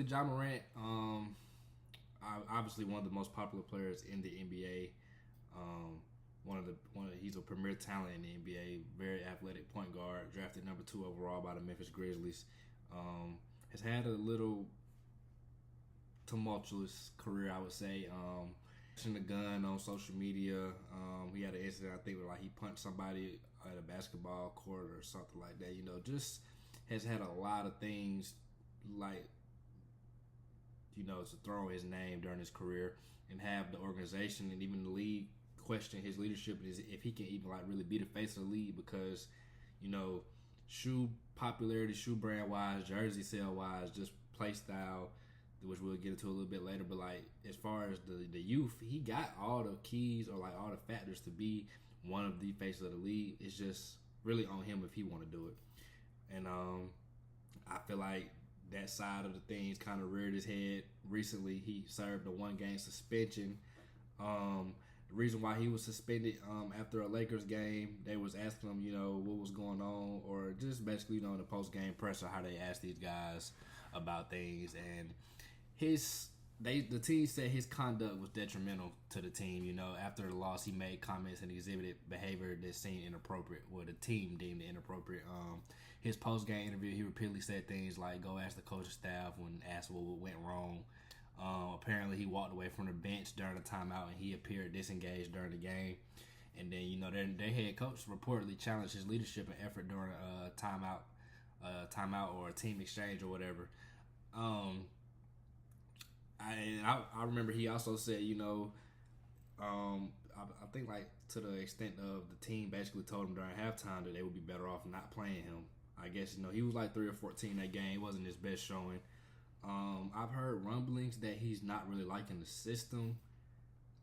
Ja Morant, obviously one of the most popular players in the NBA. He's a premier talent in the NBA. Very athletic point guard, drafted number 2 overall by the Memphis Grizzlies. Has had a little tumultuous career, I would say. The gun on social media. He had an incident, I think, where like he punched somebody at a basketball court or something like that. Just has had a lot of things like to throw his name during his career and have the organization and even the league question his leadership is if he can even like really be the face of the league because shoe popularity, shoe brand wise, jersey sale wise, just play style, which we'll get into a little bit later. But like as far as the youth, he got all the keys or like all the factors to be one of the faces of the league. It's just really on him if he want to do it. And I feel like that side of the things kind of reared his head recently. He served a 1-game suspension. The reason why he was suspended after a Lakers game, they was asking him, what was going on, or just basically, in the post-game presser, how they asked these guys about things. And the team said his conduct was detrimental to the team. After the loss, he made comments and exhibited behavior that seemed inappropriate. Well, the team deemed it inappropriate. His post-game interview, he repeatedly said things like, "Go ask the coaching staff," when asked what went wrong. Apparently, he walked away from the bench during the timeout and he appeared disengaged during the game. And then, their head coach reportedly challenged his leadership and effort during a timeout or a team exchange or whatever. I remember he also said, I think like to the extent of the team basically told him during halftime that they would be better off not playing him. I guess he was like 3 or 14 that game. It wasn't his best showing. I've heard rumblings that he's not really liking the system.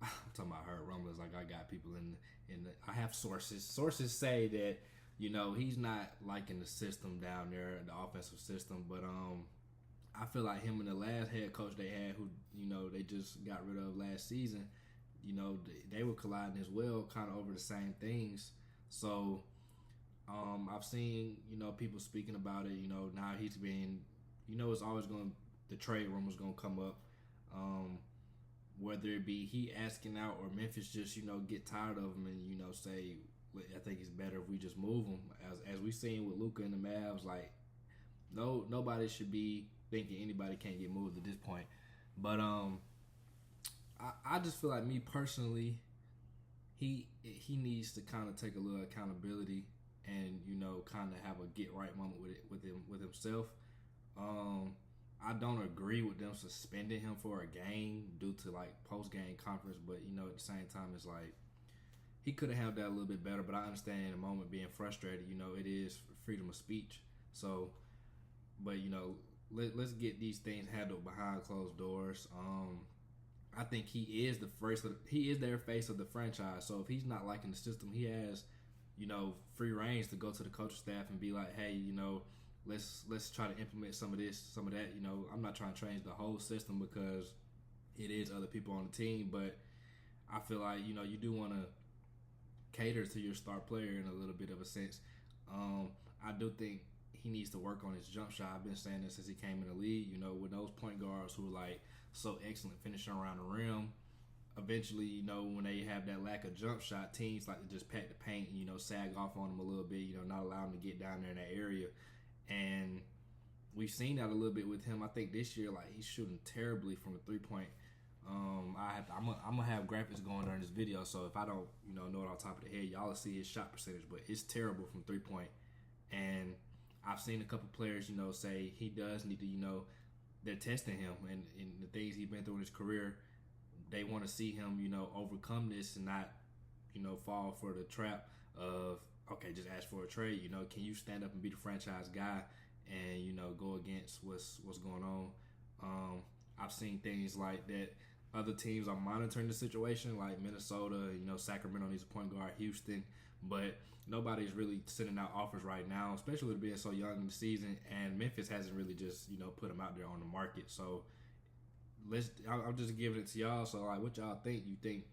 I'm talking about heard rumblings like I got people in the I have sources. Sources say that he's not liking the system down there, the offensive system, but I feel like him and the last head coach they had, who they just got rid of last season, they were colliding as well, kind of over the same things. So I've seen people speaking about it. Now he's been, it's always going the trade rumors going to come up. Whether it be he asking out or Memphis just get tired of him and say, I think it's better if we just move him. As we seen with Luka and the Mavs, like nobody should be thinking anybody can't get moved at this point. But I just feel like, me personally, he needs to kind of take a little accountability and kind of have a get right moment with himself. I don't agree with them suspending him for a game due to like post game conference, but at the same time it's like he could have handled that a little bit better. But I understand in the moment being frustrated. It is freedom of speech. So, but let's get these things handled behind closed doors. I think he is their face of the franchise. So if he's not liking the system, he has, free reigns to go to the coaching staff and be like, hey, let's try to implement some of this, some of that. I'm not trying to change the whole system because it is other people on the team, but I feel like you do want to cater to your star player in a little bit of a sense. I do think he needs to work on his jump shot. I've been saying this since he came in the league. With those point guards who are like so excellent finishing around the rim, eventually, when they have that lack of jump shot, teams like to just pack the paint, sag off on them a little bit, not allow them to get down there in that area. And we've seen that a little bit with him. I think this year, like, he's shooting terribly from the 3-point. I'm gonna have graphics going during this video, so if I don't, know it off the top of the head, y'all will see his shot percentage, but it's terrible from 3-point. And I've seen a couple players, say he does need to, they're testing him and the things he's been through in his career. They want to see him, overcome this and not, fall for the trap of, okay, just ask for a trade. Can you stand up and be the franchise guy and, go against what's going on? I've seen things like that. Other teams are monitoring the situation, like Minnesota, Sacramento needs a point guard, Houston, but nobody's really sending out offers right now, especially with being so young in the season. And Memphis hasn't really just, put them out there on the market. So I'm just giving it to y'all. So like, what y'all think? You think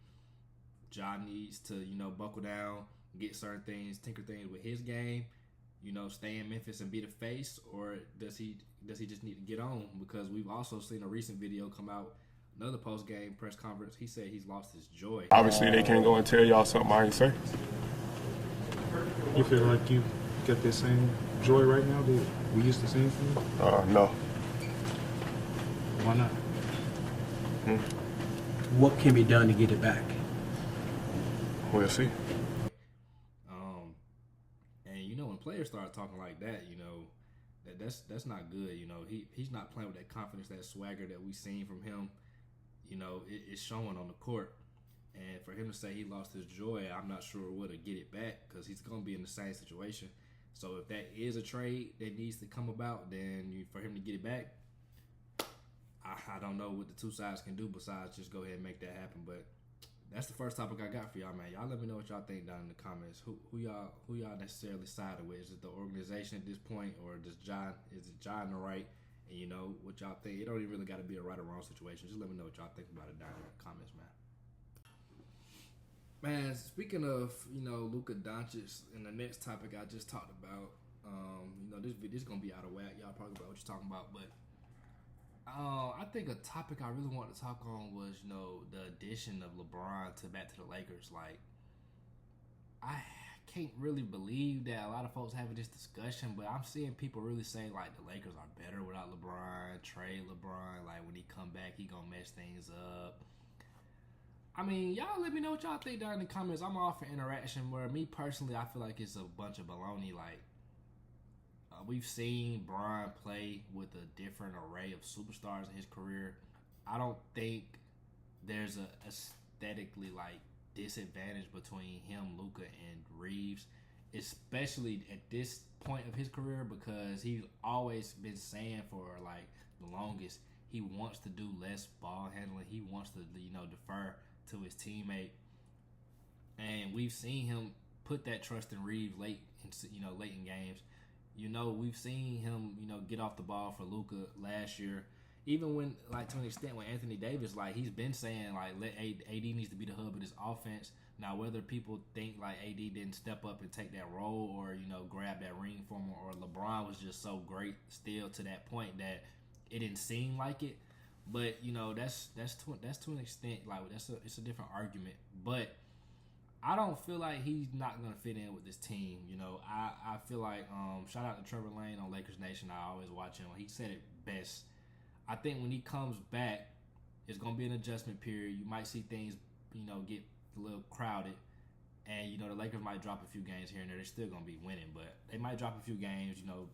Ja needs to, buckle down, get certain things, tinker things with his game, stay in Memphis and be the face, or does he does he just need to get on? Because we've also seen a recent video come out, another post-game press conference. He said he's lost his joy. Obviously, they can't go and tell y'all something I ain't say. You feel like you get the same joy right now that we used to seeing from you? No. Why not? What can be done to get it back? We'll see. And you know, when players start talking like that, you know, that's not good. You know, he's not playing with that confidence, that swagger that we seen from him. You know, it's showing on the court. And for him to say he lost his joy, I'm not sure what to get it back, because he's going to be in the same situation. So if that is a trade that needs to come about, then for him to get it back, I don't know what the two sides can do besides just go ahead and make that happen. But that's the first topic I got for y'all, man. Y'all let me know what y'all think down in the comments. Who y'all necessarily sided with? Is it the organization at this point, or is it John in the right? And you know what y'all think. It don't even really got to be a right or wrong situation. Just let me know what y'all think about it down in the comments, man. Man, speaking of, you know, Luka Doncic, and the next topic I just talked about, you know, this is gonna be out of whack. Y'all probably about what you're talking about, but I think a topic I really wanted to talk on was, you know, the addition of LeBron back to the Lakers. Like, I can't really believe that a lot of folks having this discussion, but I'm seeing people really say, like, the Lakers are better without LeBron, trade LeBron, like, when he come back, he gonna mess things up. I mean, y'all let me know what y'all think down in the comments. I'm all for interaction, where me personally, I feel like it's a bunch of baloney. Like, we've seen Bron play with a different array of superstars in his career. I don't think there's a aesthetically, like, disadvantage between him, Luka, and Reeves, especially at this point of his career, because he's always been saying for, like, the longest, he wants to do less ball handling. He wants to, you know, defer to his teammate, and we've seen him put that trust in Reeves late in games. You know, we've seen him, you know, get off the ball for Luka last year, even when, like, to an extent, when Anthony Davis, like, he's been saying, like, AD needs to be the hub of this offense. Now, whether people think, like, AD didn't step up and take that role, or, you know, grab that ring for him, or LeBron was just so great still to that point that it didn't seem like it. But, you know, that's to an extent, like, it's a different argument. But I don't feel like he's not going to fit in with this team. You know, I feel like, shout out to Trevor Lane on Lakers Nation. I always watch him. He said it best. I think when he comes back, it's going to be an adjustment period. You might see things, you know, get a little crowded. And, you know, the Lakers might drop a few games here and there. They're still going to be winning. But they might drop a few games. You know,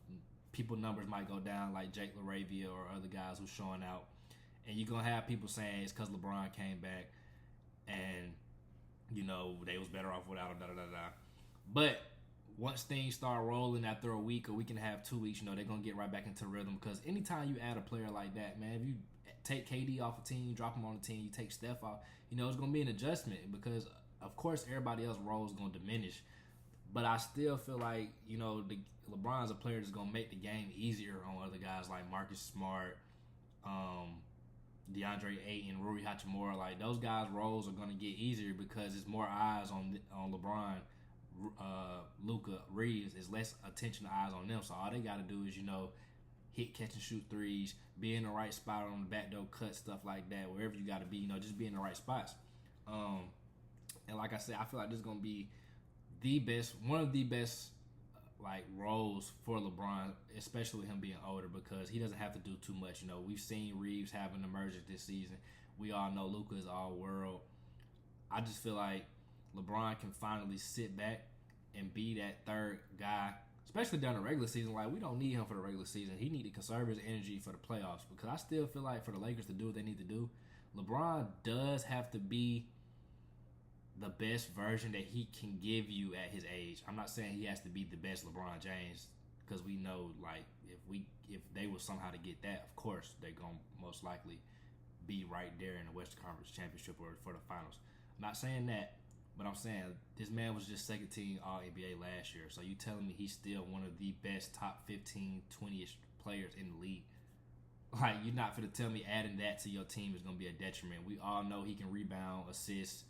people numbers might go down, like Jake LaRavia or other guys who's showing out. And you're going to have people saying it's because LeBron came back and, you know, they was better off without him, da-da-da-da. But once things start rolling after a week and a half, 2 weeks, you know, they're going to get right back into rhythm. Because anytime you add a player like that, man, if you take KD off a team, drop him on a team, you take Steph off, you know, it's going to be an adjustment. Because, of course, everybody else's role is going to diminish. But I still feel like, you know, LeBron's a player that's going to make the game easier on other guys like Marcus Smart, DeAndre Ayton, Rui Hachimura. Like, those guys' roles are going to get easier because there's more eyes on LeBron, Luka, Reeves. There's less attention to eyes on them. So all they got to do is, you know, hit, catch, and shoot threes, be in the right spot on the back door, cut, stuff like that, wherever you got to be, you know, just be in the right spots. And like I said, I feel like this is going to be one of the best like roles for LeBron, especially with him being older, because he doesn't have to do too much. You know, we've seen Reeves have an emergence this season. We all know Luka is all world. I just feel like LeBron can finally sit back and be that third guy, especially during the regular season. Like, we don't need him for the regular season. He need to conserve his energy for the playoffs, because I still feel like for the Lakers to do what they need to do, LeBron does have to be the best version that he can give you at his age. I'm not saying he has to be the best LeBron James, because we know, like, if they were somehow to get that, of course they're gonna most likely be right there in the Western Conference Championship or for the finals. I'm not saying that, but I'm saying this man was just second team All NBA last year. So you telling me he's still one of the best top 15, 20-ish players in the league? Like, you're not going to tell me adding that to your team is going to be a detriment. We all know he can rebound, assist.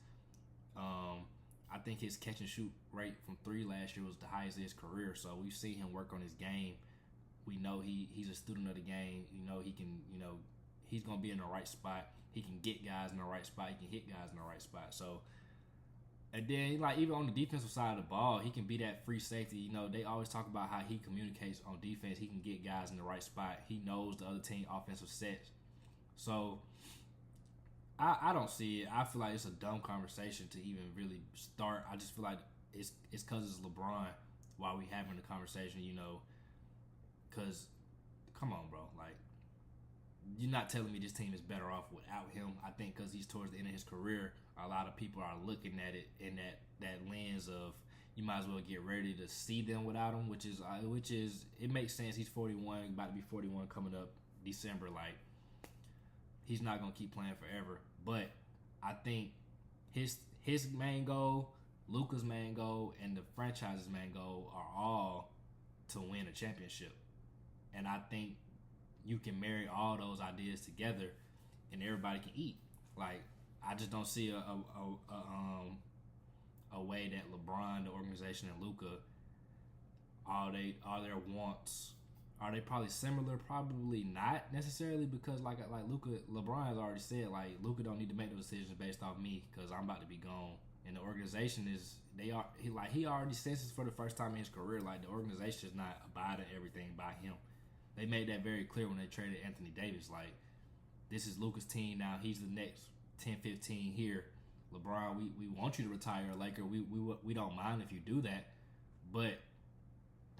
I think his catch and shoot rate from three last year was the highest of his career. So we've seen him work on his game We know he's a student of the game. He can, he's gonna be in the right spot. He can get guys in the right spot. He can hit guys in the right spot. So, and then like even on the defensive side of the ball, he can be that free safety. They always talk about how he communicates on defense. He can get guys in the right spot. He knows the other team offensive sets. So I don't see it. I feel like it's a dumb conversation to even really start. I just feel like it's because it's LeBron while we having the conversation, because come on, bro. Like, you're not telling me this team is better off without him. I think because he's towards the end of his career, a lot of people are looking at it in that lens of you might as well get ready to see them without him, which is it makes sense. He's 41, about to be 41 coming up December. Like, he's not gonna keep playing forever. But I think his main goal, Luka's main goal, and the franchise's main goal are all to win a championship. And I think you can marry all those ideas together, and everybody can eat. Like, I just don't see a way that LeBron, the organization, and Luka, all their wants, are they probably similar? Probably not necessarily, because like LeBron has already said, like, Luka don't need to make those decisions based off me because I'm about to be gone. And the organization he already senses for the first time in his career, like, the organization is not abiding everything by him. They made that very clear when they traded Anthony Davis. Like, this is Luka's team now. He's the next 10, 15 here. LeBron, we want you to retire a Laker. We don't mind if you do that, but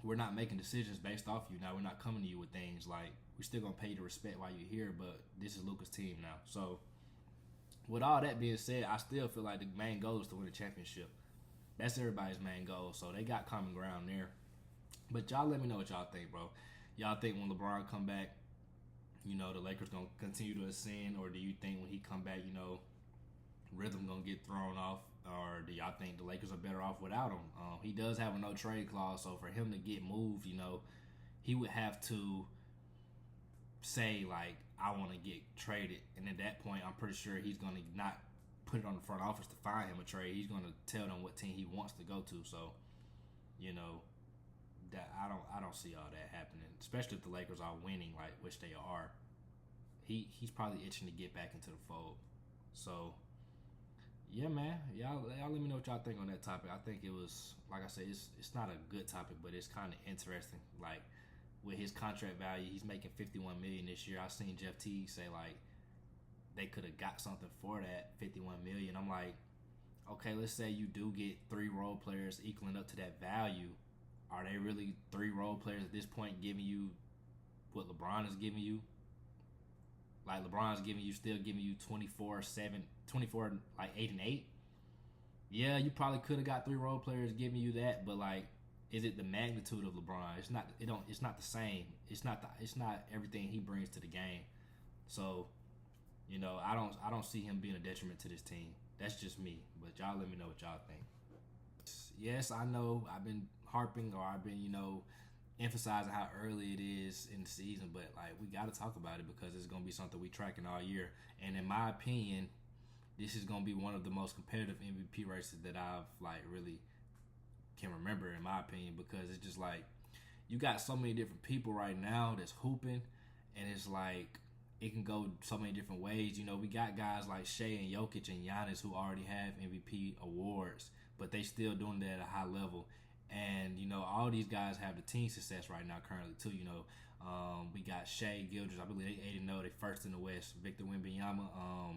we're not making decisions based off you now. We're not coming to you with things like, we're still gonna pay you to respect while you're here, but this is Luka's team now. So, with all that being said, I still feel like the main goal is to win a championship. That's everybody's main goal. So they got common ground there. But y'all let me know what y'all think, bro. Y'all think when LeBron come back, the Lakers gonna continue to ascend, or do you think when he come back, rhythm gonna get thrown off, or do y'all think the Lakers are better off without him? He does have a no trade clause, so for him to get moved, he would have to say, like, I want to get traded, and at that point, I'm pretty sure he's gonna not put it on the front office to find him a trade. He's gonna tell them what team he wants to go to. So, that I don't see all that happening, especially if the Lakers are winning, like, which they are. He's probably itching to get back into the fold. So, yeah, man, y'all let me know what y'all think on that topic. I think it was, like I said, it's not a good topic, but it's kind of interesting. Like, with his contract value, he's making $51 million this year. I seen Jeff Teague say, like, they could have got something for that $51 million. I'm like, okay, let's say you do get 3 role players equaling up to that value. Are they really 3 role players at this point giving you what LeBron is giving you? Like, LeBron's still giving you 24, like 8 and 8. Yeah, you probably could have got 3 role players giving you that, but, like, is it the magnitude of LeBron? It's not. It's not the same. It's not everything he brings to the game. So, I don't see him being a detriment to this team. That's just me. But y'all let me know what y'all think. Yes, I know I've been harping, or I've been, emphasizing how early it is in the season, but, like, we got to talk about it because it's going to be something we tracking all year. And in my opinion, this is going to be one of the most competitive MVP races that I've, like, really can remember, in my opinion, because it's just like, you got so many different people right now that's hooping, and it's like, it can go so many different ways. We got guys like Shea and Jokic and Giannis who already have MVP awards, but they still doing that at a high level. And, all these guys have the team success right now currently, too. We got Shea, Gilders. I believe they 8-0. They first in the West. Victor Wembanyama, I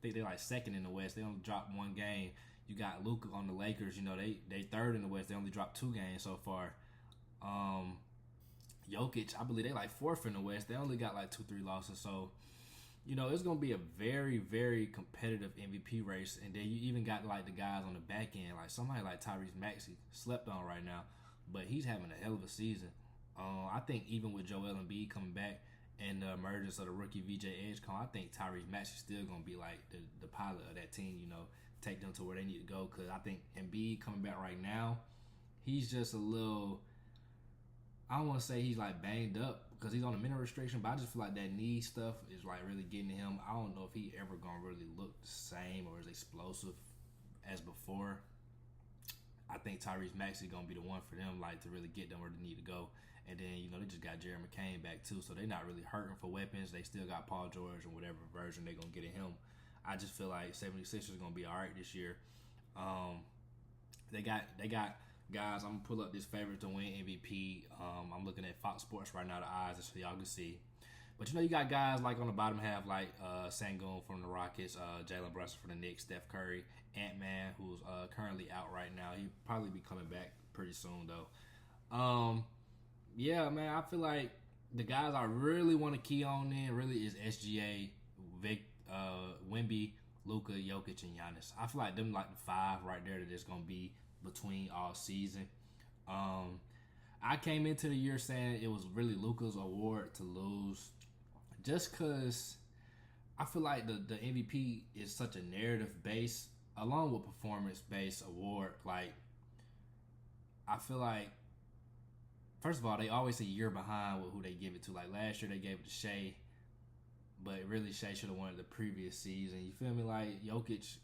think they're like second in the West. They only dropped 1 game. You got Luka on the Lakers. They third in the West. They only dropped 2 games so far. Jokic, I believe they like 4th in the West. They only got like 2-3 losses. So, it's going to be a very, very competitive MVP race. And then you even got, like, the guys on the back end. Like, somebody like Tyrese Maxey, slept on right now. But he's having a hell of a season. I think even with Joel Embiid coming back and the emergence of the rookie VJ Edgecombe, I think Tyrese Maxey's still going to be, like, the pilot of that team, take them to where they need to go. Because I think Embiid coming back right now, he's just a little, I don't want to say he's, like, banged up because he's on a minute restriction, but I just feel like that knee stuff is, like, really getting to him. I don't know if he ever going to really look the same or as explosive as before. I think Tyrese Maxey going to be the one for them, like, to really get them where they need to go. And then, they just got Jerry McCain back too, so they're not really hurting for weapons. They still got Paul George and whatever version they're going to get in him. I just feel like 76ers are going to be all right this year. They got guys. I'm going to pull up this favorite to win MVP. I'm looking at Fox Sports right now, the odds, so y'all can see. But, you got guys like on the bottom half, like Sengun from the Rockets, Jalen Brunson from the Knicks, Steph Curry, Ant-Man, who's currently out right now. He'll probably be coming back pretty soon, though. Yeah, man, I feel like the guys I really want to key on in really is SGA, Vic, Wemby, Luka, Jokic, and Giannis. I feel like them like the five right there that is going to be between all season. I came into the year saying it was really Luka's award to lose just because I feel like the MVP is such a narrative-based along with performance-based award. Like, I feel like, first of all, they always a year behind with who they give it to. Like last year, they gave it to Shea, but really Shea should have won it the previous season. You feel me? Like Jokic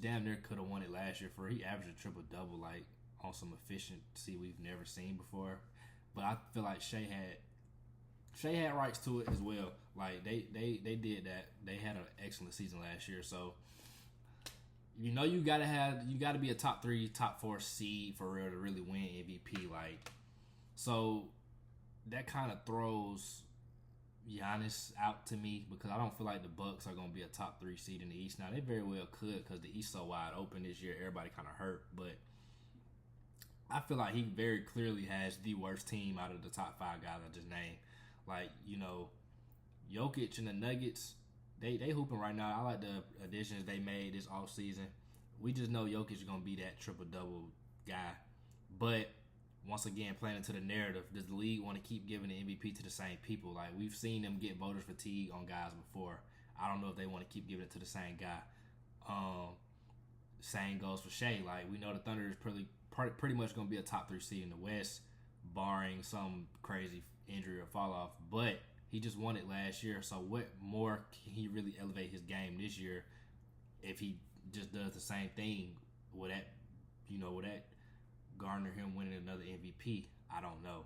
damn near could have won it last year he averaged a triple-double, like on some efficiency we've never seen before. But I feel like Shea had rights to it as well. Like they did that. They had an excellent season last year, so you gotta be a top 3, top 4 seed for real to really win MVP. Like, so that kind of throws Giannis out to me because I don't feel like the Bucks are gonna be a top 3 seed in the East. Now they very well could because the East so wide open this year. Everybody kind of hurt, but I feel like he very clearly has the worst team out of the top 5 guys I just named. Like, Jokic and the Nuggets, they hooping right now. I like the additions they made this offseason. We just know Jokic is going to be that triple-double guy. But, once again, playing into the narrative, does the league want to keep giving the MVP to the same people? Like, we've seen them get voters fatigue on guys before. I don't know if they want to keep giving it to the same guy. Same goes for Shea. Like, we know the Thunder is pretty much going to be a top 3 seed in the West, barring some crazy injury or fall off. But he just won it last year, so what more can he really elevate his game this year if he just does the same thing? Will that garner him winning another MVP? I don't know.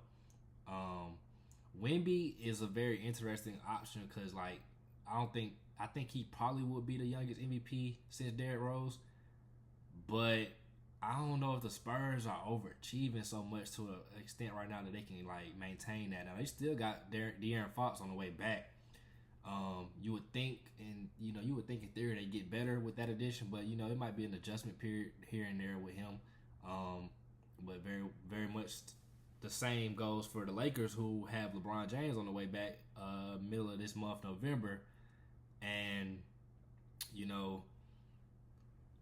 Wemby is a very interesting option because, like, I think he probably would be the youngest MVP since Derrick Rose, but I don't know if the Spurs are overachieving so much to an extent right now that they can like maintain that. Now they still got De'Aaron Fox on the way back. You would think in theory they get better with that addition, but it might be an adjustment period here and there with him. But very, very much the same goes for the Lakers, who have LeBron James on the way back, middle of this month, November, and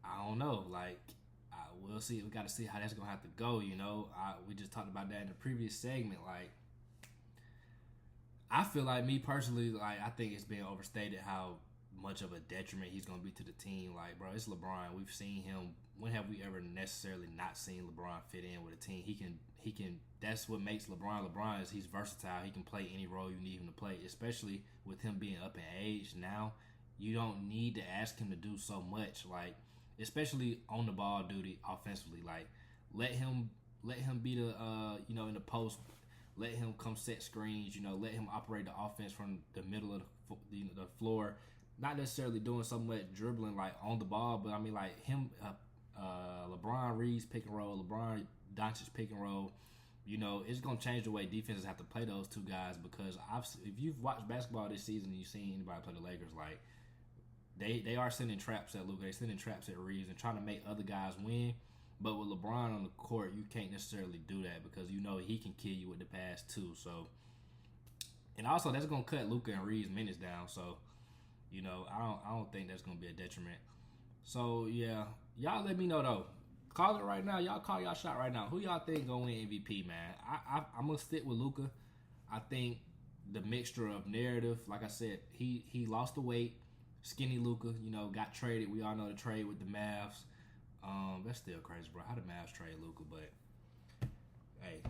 I don't know, like. We'll see. We got to see how that's gonna have to go. We just talked about that in the previous segment. Like, I feel like me personally, like I think it's been overstated how much of a detriment he's gonna be to the team. Like, bro, it's LeBron. We've seen him. When have we ever necessarily not seen LeBron fit in with a team? He can. That's what makes LeBron. LeBron is he's versatile. He can play any role you need him to play. Especially with him being up in age now, you don't need to ask him to do so much. Like, especially on the ball duty offensively, like let him be the in the post, let him come set screens, let him operate the offense from the middle of the floor, not necessarily doing so much dribbling like on the ball, but I mean like him, LeBron Reed's pick and roll, LeBron Doncic's pick and roll, it's gonna change the way defenses have to play those two guys because if you've watched basketball this season and you've seen anybody play the Lakers, like. They are sending traps at Luka. They're sending traps at Reeves and trying to make other guys win. But with LeBron on the court, you can't necessarily do that because he can kill you with the pass too. So, and also that's gonna cut Luka and Reeves' minutes down. So, I don't think that's gonna be a detriment. So yeah, y'all let me know though. Call it right now. Y'all call y'all shot right now. Who y'all think gonna win MVP, man? I'm gonna stick with Luka. I think the mixture of narrative, like I said, he lost the weight. Skinny Luka, got traded. We all know the trade with the Mavs. That's still crazy, bro. How the Mavs trade Luka? But hey,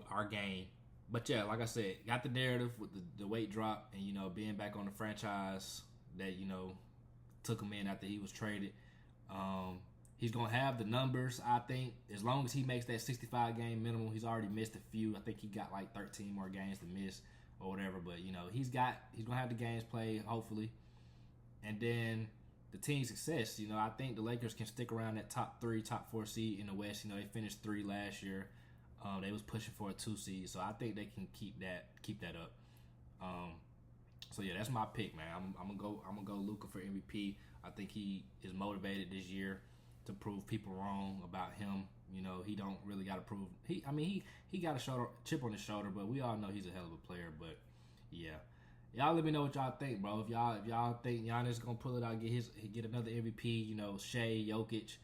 our game. But yeah, like I said, got the narrative with the weight drop and being back on the franchise that took him in after he was traded. He's going to have the numbers, I think. As long as he makes that 65-game minimum, he's already missed a few. I think he got like 13 more games to miss or whatever. But, he's going to have the games played, hopefully. And then the team success, I think the Lakers can stick around that top 3, top 4 seed in the West. They finished 3 last year. They was pushing for a 2 seed. So I think they can keep that up. So yeah, that's my pick, man. I'm gonna go Luka for MVP. I think he is motivated this year to prove people wrong about him. He don't really got to prove. He got a chip on his shoulder, but we all know he's a hell of a player. But yeah, y'all let me know what y'all think, bro. If y'all think Giannis gonna pull it out, get another MVP, Shea, Jokic,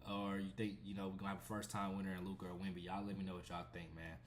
or you think we're gonna have a first time winner in Luka or Wemby. Y'all let me know what y'all think, man.